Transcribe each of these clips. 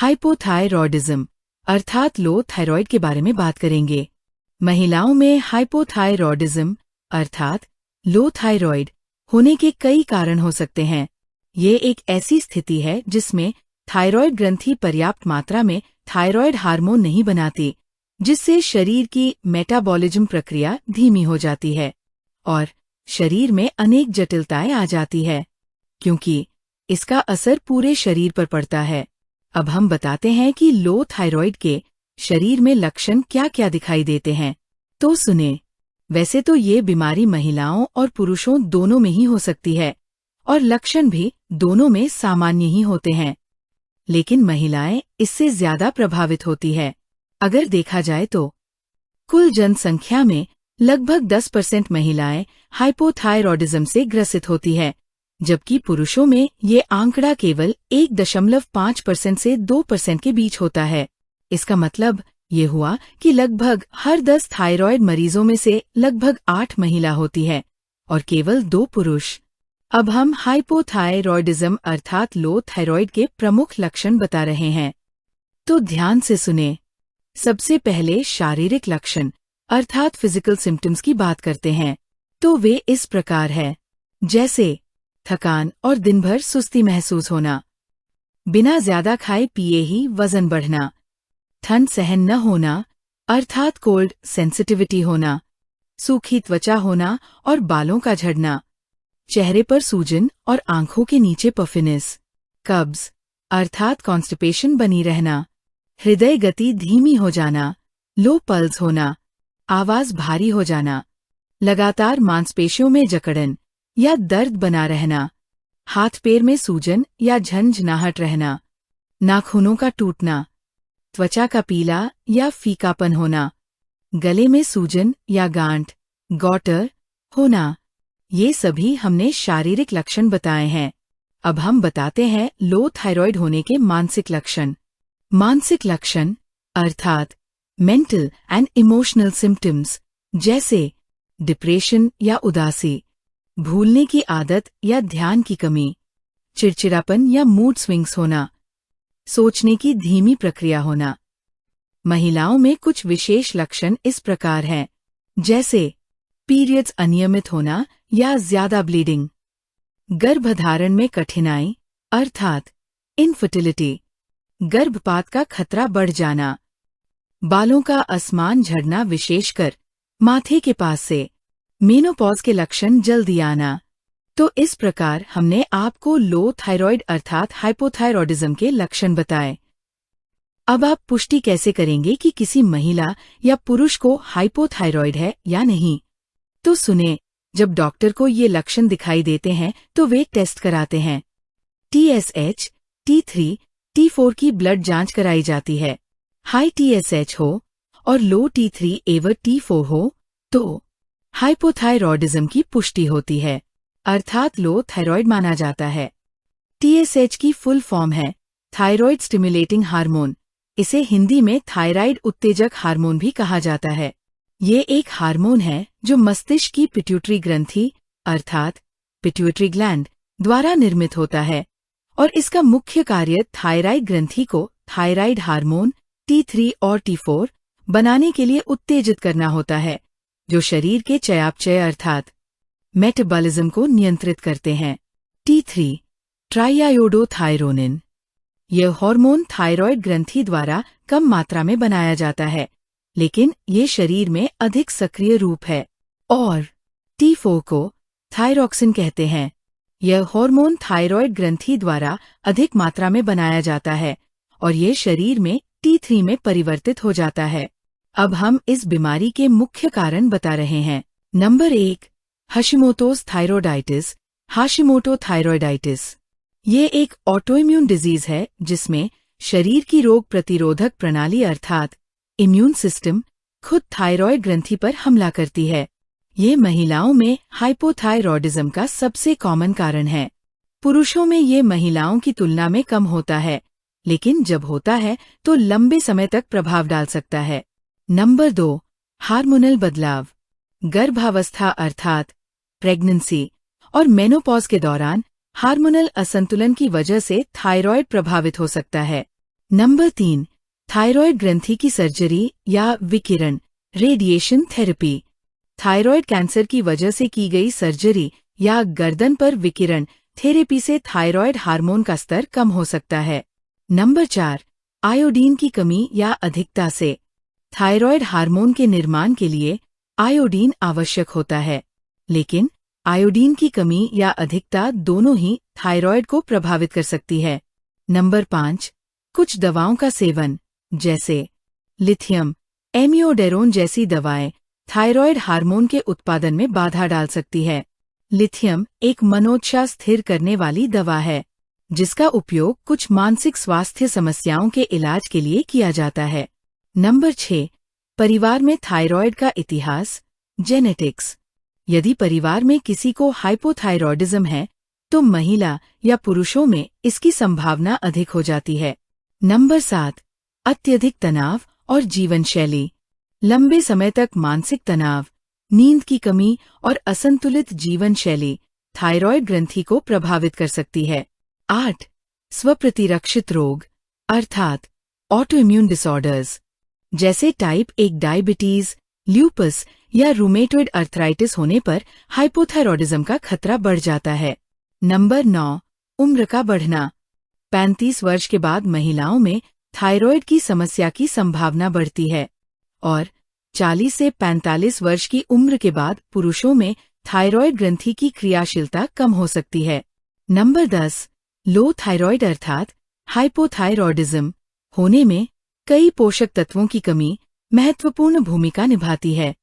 Hypothyroidism अर्थात लो thyroid के बारे में बात करेंगे। महिलाओं में हाइपोथायरॉयडिज्म अर्थात लो थायराइड होने के कई कारण हो सकते हैं। ये एक ऐसी स्थिति है जिसमें थायराइड ग्रंथि पर्याप्त मात्रा में थायराइड हार्मोन नहीं बनाती, जिससे शरीर की मेटाबॉलिज्म प्रक्रिया धीमी हो जाती है और शरीर में अनेक जटिलताएं आ जाती है, क्योंकि इसका असर पूरे शरीर पर पड़ता है। अब हम बताते हैं कि लो थायराइड के शरीर में लक्षण क्या क्या दिखाई देते हैं। तो सुने, वैसे तो ये बीमारी महिलाओं और पुरुषों दोनों में ही हो सकती है और लक्षण भी दोनों में सामान्य ही होते हैं, लेकिन महिलाएं इससे ज्यादा प्रभावित होती है। अगर देखा जाए तो कुल जनसंख्या में लगभग 10% महिलाएं हाइपोथायरॉयडिज्म से ग्रसित होती है, जबकि पुरुषों में ये आंकड़ा केवल 1.5% से 2% के बीच होता है। इसका मतलब ये हुआ कि लगभग हर 10 थायराइड मरीजों में से लगभग 8 महिला होती है और केवल 2 पुरुष। अब हम हाइपोथायरॉयडिज्म अर्थात लो थायराइड के प्रमुख लक्षण बता रहे हैं, तो ध्यान से सुने। सबसे पहले शारीरिक लक्षण अर्थात फिजिकल सिम्टम्स की बात करते हैं, तो वे इस प्रकार है, जैसे थकान और दिन भर सुस्ती महसूस होना, बिना ज्यादा खाए पिए ही वजन बढ़ना, ठंड सहन न होना अर्थात कोल्ड सेंसिटिविटी होना, सूखी त्वचा होना और बालों का झड़ना, चेहरे पर सूजन और आंखों के नीचे पफिनेस, कब्ज अर्थात कॉन्स्टिपेशन बनी रहना, हृदय गति धीमी हो जाना, लो पल्स होना, आवाज भारी हो जाना, लगातार मांसपेशियों में जकड़न या दर्द बना रहना, हाथ पैर में सूजन या झंझनाहट रहना, नाखूनों का टूटना, त्वचा का पीला या फीकापन होना, गले में सूजन या गांठ गॉटर होना। ये सभी हमने शारीरिक लक्षण बताए हैं। अब हम बताते हैं लो थायराइड होने के मानसिक लक्षण। मानसिक लक्षण अर्थात मेंटल एंड इमोशनल सिम्टम्स, जैसे डिप्रेशन या उदासी, भूलने की आदत या ध्यान की कमी, चिड़चिड़ापन या मूड स्विंग्स होना, सोचने की धीमी प्रक्रिया होना। महिलाओं में कुछ विशेष लक्षण इस प्रकार हैं, जैसे पीरियड्स अनियमित होना या ज्यादा ब्लीडिंग, गर्भधारण में कठिनाई अर्थात इनफर्टिलिटी, गर्भपात का खतरा बढ़ जाना, बालों का असमान झड़ना विशेषकर माथे के पास से, मेनोपॉज के लक्षण जल्दी आना। तो इस प्रकार हमने आपको लो थायराइड अर्थात हाइपोथायरॉयडिज्म के लक्षण बताए। अब आप पुष्टि कैसे करेंगे कि किसी महिला या पुरुष को हाइपोथायरॉयड है या नहीं? तो सुने, जब डॉक्टर को ये लक्षण दिखाई देते हैं तो वे टेस्ट कराते हैं। TSH, T3, T4 की ब्लड जांच कराई जाती है। हाई TSH हो और लो T3 एवं T4 हो तो हाइपोथायरॉयडिज्म की पुष्टि होती है, अर्थात लो थायराइड माना जाता है। TSH की फुल फॉर्म है थायराइड स्टिमुलेटिंग हार्मोन। इसे हिंदी में थायराइड उत्तेजक हार्मोन भी कहा जाता है। ये एक हार्मोन है जो मस्तिष्क की पिट्यूटरी ग्रंथि अर्थात पिट्यूटरी ग्लैंड द्वारा निर्मित होता है और इसका मुख्य कार्य थायराइड ग्रंथि को थायराइड हार्मोन T3 और T4 बनाने के लिए उत्तेजित करना होता है, जो शरीर के चयापचय अर्थात मेटाबॉलिज्म को नियंत्रित करते हैं। T3 ट्राइआयोडोथायरोनिन, यह हार्मोन थायराइड ग्रंथि द्वारा कम मात्रा में बनाया जाता है, लेकिन ये शरीर में अधिक सक्रिय रूप है। और T4 को थायरॉक्सिन कहते हैं। यह हार्मोन थायराइड ग्रंथि द्वारा अधिक मात्रा में बनाया जाता है और ये शरीर में T3 में परिवर्तित हो जाता है। अब हम इस बीमारी के मुख्य कारण बता रहे हैं। Number 1, Hashimoto's thyroiditis, Hashimoto thyroiditis. ये एक ऑटोइम्यून डिजीज है जिसमें शरीर की रोग प्रतिरोधक प्रणाली अर्थात इम्यून सिस्टम खुद थायराइड ग्रंथि पर हमला करती है। ये महिलाओं में हाइपोथायरॉयडिज्म का सबसे कॉमन कारण है। पुरुषों में ये महिलाओं की तुलना में कम होता है, लेकिन जब होता है तो लंबे समय तक प्रभाव डाल सकता है। नंबर 2, हार्मोनल बदलाव। गर्भावस्था अर्थात प्रेगनेंसी और मेनोपॉज के दौरान हार्मोनल असंतुलन की वजह से थायराइड प्रभावित हो सकता है। नंबर 3, थायराइड ग्रंथि की सर्जरी या विकिरण रेडिएशन थेरेपी। थायराइड कैंसर की वजह से की गई सर्जरी या गर्दन पर विकिरण थेरेपी से थायराइड हार्मोन का स्तर कम हो सकता है। नंबर 4, आयोडीन की कमी या अधिकता से। थायराइड हार्मोन के निर्माण के लिए आयोडीन आवश्यक होता है, लेकिन आयोडीन की कमी या अधिकता दोनों ही थायराइड को प्रभावित कर सकती है। नंबर 5, कुछ दवाओं का सेवन, जैसे लिथियम, एमियोडेरोन जैसी दवाएं थायराइड हार्मोन के उत्पादन में बाधा डाल सकती है। लिथियम एक मनोदशा स्थिर करने वाली दवा है, जिसका उपयोग कुछ मानसिक स्वास्थ्य समस्याओं के इलाज के लिए किया जाता है। नंबर 6, परिवार में थायराइड का इतिहास, जेनेटिक्स। यदि परिवार में किसी को हाइपोथायरॉयडिज्म है, तो महिला या पुरुषों में इसकी संभावना अधिक हो जाती है। नंबर 7, अत्यधिक तनाव और जीवन शैली। लंबे समय तक मानसिक तनाव, नींद की कमी और असंतुलित जीवन शैली थायराइड ग्रंथि को प्रभावित कर सकती है। 8, स्वप्रतिरक्षित रोग अर्थात ऑटोइम्यून डिसऑर्डर्स, जैसे टाइप 1 डायबिटीज, ल्यूपस या रूमेटॉइड अर्थराइटिस होने पर हाइपोथायरॉयडिज्म का खतरा बढ़ जाता है। नंबर 9, उम्र का बढ़ना। 35 वर्ष के बाद महिलाओं में थायराइड की समस्या की संभावना बढ़ती है और 40 से 45 वर्ष की उम्र के बाद पुरुषों में थायराइड ग्रंथि की क्रियाशीलता कम हो सकती है। नंबर 10, लो थायराइड अर्थात हाइपोथायरॉयडिज्म होने में कई पोषक तत्वों की कमी महत्वपूर्ण भूमिका निभाती है।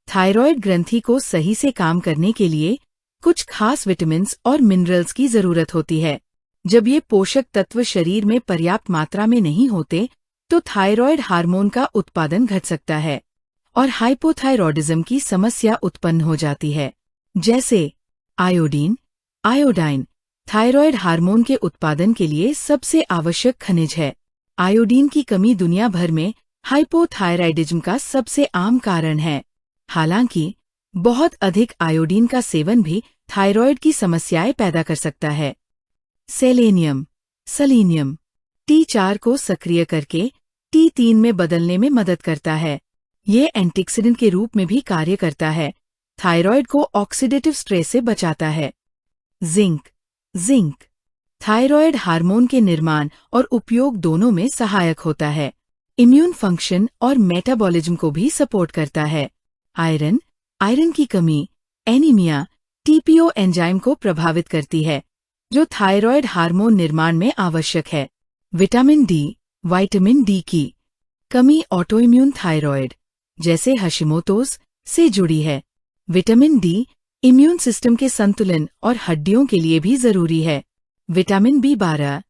थायराइड ग्रंथि को सही से काम करने के लिए कुछ खास विटामिन्स और मिनरल्स की जरूरत होती है। जब ये पोषक तत्व शरीर में पर्याप्त मात्रा में नहीं होते, तो थायराइड हार्मोन का उत्पादन घट सकता है और हाइपोथायरॉयडिज्म की समस्या उत्पन्न हो जाती है। जैसे आयोडाइन थायराइड हार्मोन के उत्पादन के लिए सबसे आवश्यक खनिज है। आयोडीन की कमी दुनिया भर में हाइपोथायराइडिज्म का सबसे आम कारण है। हालांकि बहुत अधिक आयोडीन का सेवन भी थायराइड की समस्याएं पैदा कर सकता है। सेलेनियम T4 को सक्रिय करके T3 में बदलने में मदद करता है। ये एंटीऑक्सीडेंट के रूप में भी कार्य करता है, थायराइड को ऑक्सीडेटिव स्ट्रेस से बचाता है। जिंक थायराइड हार्मोन के निर्माण और उपयोग दोनों में सहायक होता है। इम्यून फंक्शन और मेटाबॉलिज्म को भी सपोर्ट करता है। आयरन की कमी एनीमिया TPO एंजाइम को प्रभावित करती है, जो थायराइड हार्मोन निर्माण में आवश्यक है। विटामिन डी की कमी ऑटोइम्यून थायराइड जैसे हशिमोटोस से जुड़ी है। विटामिन डी इम्यून सिस्टम के संतुलन और हड्डियों के लिए भी जरूरी है। विटामिन B12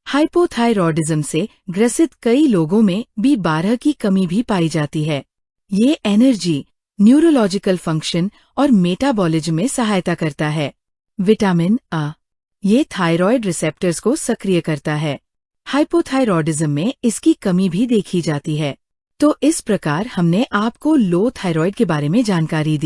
हाइपोथायरॉयडिज्म से ग्रसित कई लोगों में B12 की कमी भी पाई जाती है। ये एनर्जी, न्यूरोलॉजिकल फंक्शन और मेटाबॉलिज्म में सहायता करता है। विटामिन A ये थायराइड रिसेप्टर्स को सक्रिय करता है। हाइपोथायरॉयडिज्म में इसकी कमी भी देखी जाती है। तो इस प्रकार हमने आपको लो थायराइड के बारे में जानकारी दी।